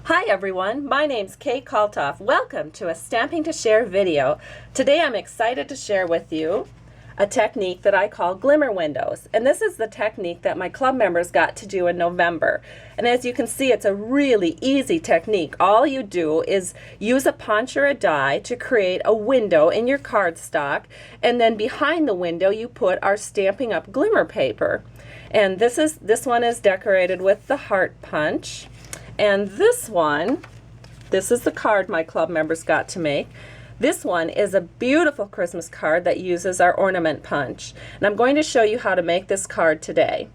Hi everyone, my name's Kay Kalthoff. Welcome to a Stamping to Share video. Today I'm excited to share with you a technique that I call glimmer windows. And this is the technique that my club members got to do in November. And as you can see, it's a really easy technique. All you do is use a punch or a die to create a window in your cardstock, and then behind the window you put our Stampin' Up! Glimmer paper. And this one is decorated with the heart punch. And this is the card my club members got to make. This one is a beautiful Christmas card that uses our ornament punch. And I'm going to show you how to make this card today.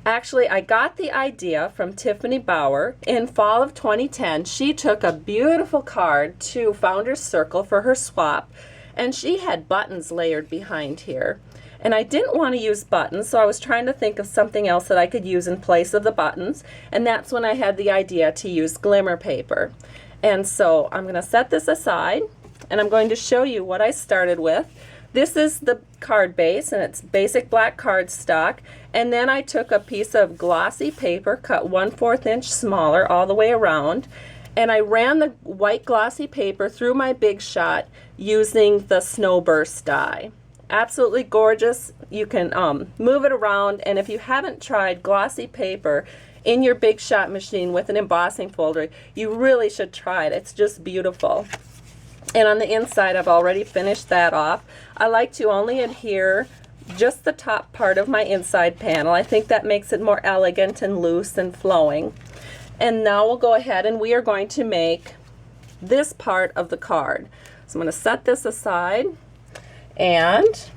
Actually, I got the idea from Tiffany Bauer in fall of 2010. She took a beautiful card to Founder's Circle for her swap, and she had buttons layered behind here. And I didn't want to use buttons, so I was trying to think of something else that I could use in place of the buttons, and that's when I had the idea to use glimmer paper. And so I'm going to set this aside, and I'm going to show you what I started with. This is the card base, and it's basic black cardstock, and then I took a piece of glossy paper, cut 1/4 inch smaller all the way around, and I ran the white glossy paper through my Big Shot using the Snowburst die. Absolutely gorgeous. You can move it around, and if you haven't tried glossy paper in your Big Shot machine with an embossing folder, you really should try it. It's just beautiful. And on the inside, I've already finished that off. I like to only adhere just the top part of my inside panel. I think that makes it more elegant and loose and flowing. And now we'll go ahead and we are going to make this part of the card. So I'm going to set this aside. And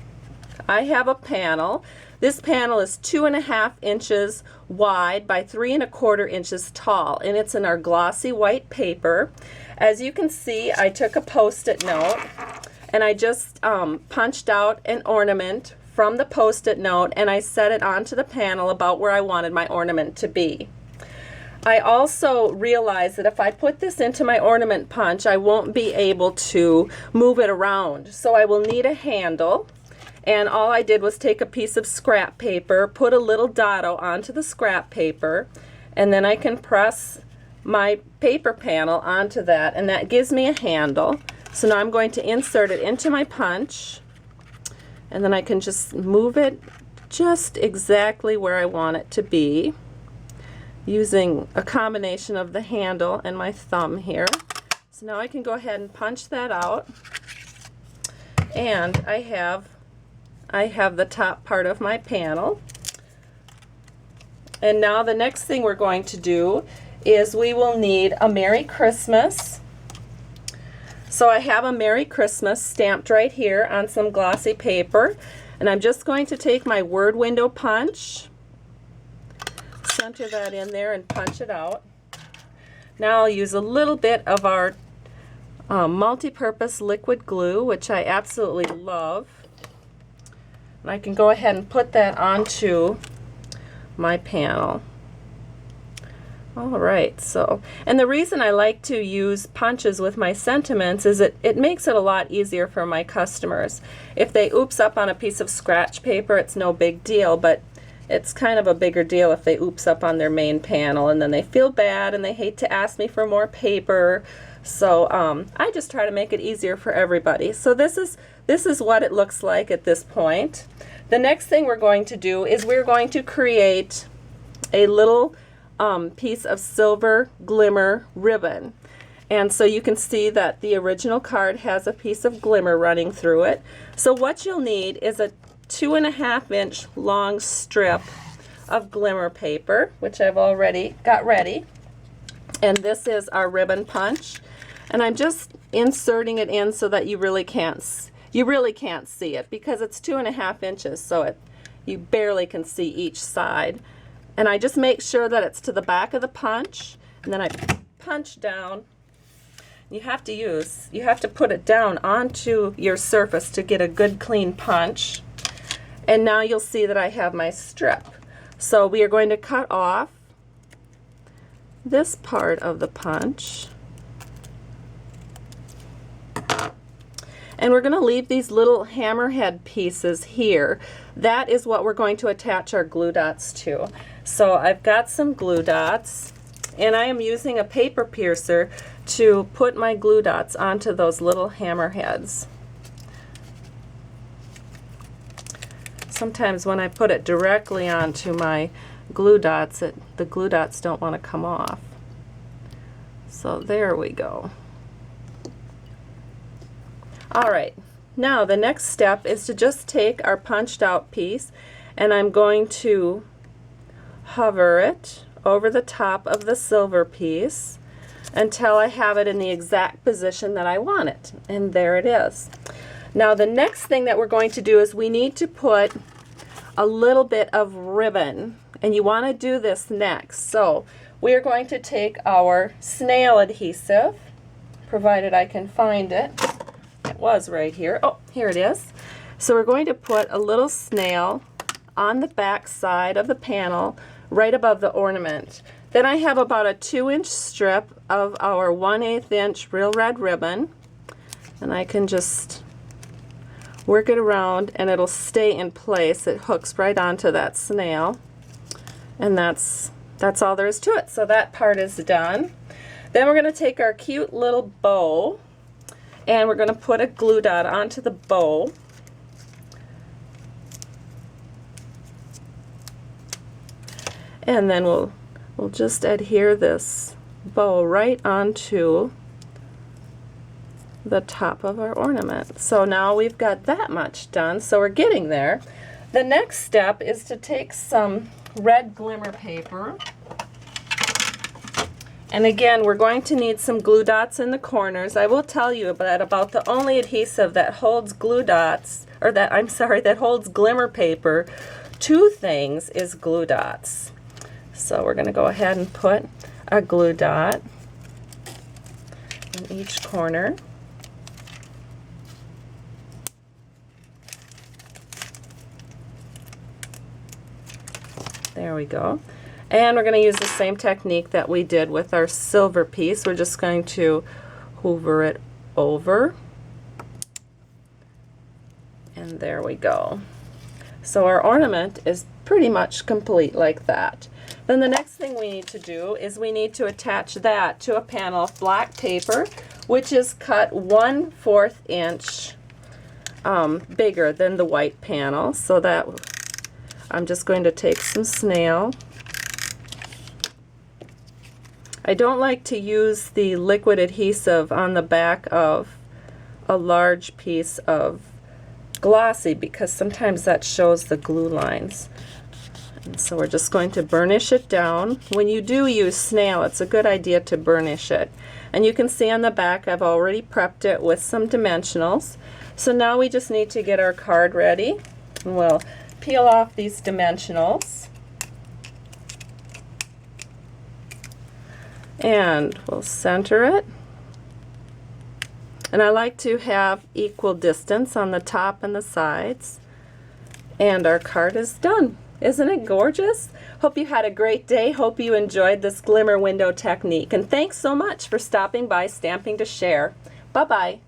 I have a panel. This panel is 2.5 inches wide by 3¼ inches tall, and it's in our glossy white paper. As you can see, I took a Post-it note and I just punched out an ornament from the Post-it note, and I set it onto the panel about where I wanted my ornament to be. I also realized that if I put this into my ornament punch, I won't be able to move it around. So I will need a handle, and all I did was take a piece of scrap paper, put a little dado onto the scrap paper, and then I can press my paper panel onto that, and that gives me a handle. So now I'm going to insert it into my punch, and then I can just move it just exactly where I want it to be, using a combination of the handle and my thumb here. So now I can go ahead and punch that out, and I have the top part of my panel. And now the next thing we're going to do is we will need a Merry Christmas. So I have a Merry Christmas stamped right here on some glossy paper, and I'm just going to take my word window punch, center that in there, and punch it out. Now I'll use a little bit of our multi-purpose liquid glue, which I absolutely love. And I can go ahead and put that onto my panel. Alright, so, and the reason I like to use punches with my sentiments is it makes it a lot easier for my customers. If they oops up on a piece of scratch paper, it's no big deal, but it's kind of a bigger deal if they oops up on their main panel, and then they feel bad and they hate to ask me for more paper. So I just try to make it easier for everybody. So this is what it looks like at this point. The next thing we're going to do is we're going to create a little piece of silver glimmer ribbon. And so you can see that the original card has a piece of glimmer running through it. So what you'll need is a 2.5 inch long strip of glimmer paper, which I've already got ready, and this is our ribbon punch, and I'm just inserting it in so that you really can't see it because it's 2.5 inches, so you barely can see each side. And I just make sure that it's to the back of the punch, and then I punch down. You have to put it down onto your surface to get a good clean punch. And now you'll see that I have my strip. So we are going to cut off this part of the punch. And we're going to leave these little hammerhead pieces here. That is what we're going to attach our glue dots to. So I've got some glue dots, and I am using a paper piercer to put my glue dots onto those little hammer heads. Sometimes when I put it directly onto my glue dots, the glue dots don't want to come off. So there we go. Alright, now the next step is to just take our punched out piece, and I'm going to hover it over the top of the silver piece until I have it in the exact position that I want it. And there it is. Now the next thing that we're going to do is we need to put a little bit of ribbon, and you want to do this next. So we are going to take our snail adhesive, provided I can find it. It was right here. Oh, here it is. So we're going to put a little snail on the back side of the panel right above the ornament. Then I have about a 2-inch strip of our 1/8 inch real red ribbon, and I can just work it around and it'll stay in place. It hooks right onto that snail, and that's all there is to it. So that part is done. Then we're going to take our cute little bow and we're going to put a glue dot onto the bow. And then we'll just adhere this bow right onto the top of our ornament. So now we've got that much done, so we're getting there. The next step is to take some red glimmer paper, and again we're going to need some glue dots in the corners. I will tell you that about the only adhesive that holds glue dots, or that holds glimmer paper to things, is glue dots. So we're going to go ahead and put a glue dot in each corner. There we go. And we're going to use the same technique that we did with our silver piece. We're just going to hoover it over. And there we go. So our ornament is pretty much complete like that. Then the next thing we need to do is we need to attach that to a panel of black paper, which is cut 1/4 inch bigger than the white panel. So that I'm just going to take some snail. I don't like to use the liquid adhesive on the back of a large piece of glossy because sometimes that shows the glue lines. And so we're just going to burnish it down. When you do use snail, it's a good idea to burnish it. And you can see on the back I've already prepped it with some dimensionals. So now we just need to get our card ready. And we'll peel off these dimensionals. And we'll center it. And I like to have equal distance on the top and the sides. And our card is done. Isn't it gorgeous? Hope you had a great day. Hope you enjoyed this glimmer window technique. And thanks so much for stopping by Stamping to Share. Bye-bye.